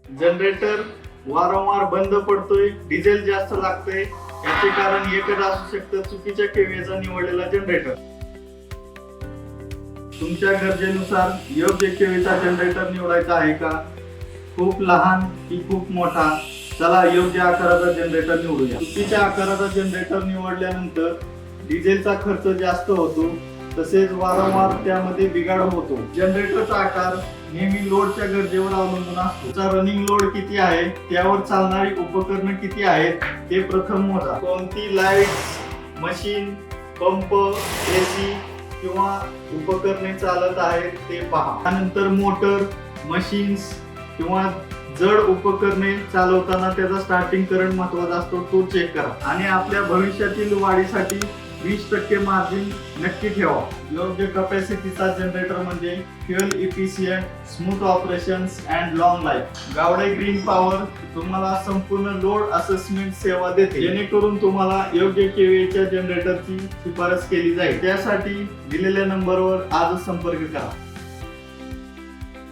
Generator वारंवार बंद पडतोय, डिझेल जास्त लागतंय, याचे कारण एकच असू शकतं, चुकीच्या केवीएचा निवडलेला जनरेटर. तुमच्या गरजेनुसार योग्य केवीचा जनरेटर निवडायचा आहे का? खूप लहान की खूप मोठा? चला योग्य आकाराचा जनरेटर निवडूया. चुकीच्या आकाराचा जनरेटर निवडल्यानंतर डिझेलचा खर्च जास्त होतो, तसेच वारंवार त्यामध्ये बिघाड होतो. जनरेटरचा आकार नेहमी लोडच्या गरजेवर अवलंबून असतो. तुमचा रनिंग लोड किती आहे, त्यावर चालणारी उपकरणं किती आहेत ते प्रथम मोजा. कोणती लाईट, मशीन, पंप, एसी किंवा उपकरणे चालत आहेत ते पहा. त्यानंतर मोटर, मशीन्स किंवा जड उपकरणे चालवताना त्याचा स्टार्टिंग करंट महत्वाचा असतो, तो चेक करा. आणि आपल्या भविष्यातील वाढीसाठी 20% मार्जिन नक्की ठेवा. योग्य कॅपॅसिटीचा जनरेटर म्हणजे fuel efficient, smooth operations and long life. Gawade green power तुम्हाला संपूर्ण लोड असेसमेंट सेवा देते, जेणेकरून तुम्हाला योग्य केवीएच्या जनरेटरची शिफारस केली जाईल. त्यासाठी दिलेल्या नंबरवर आजच संपर्क करा.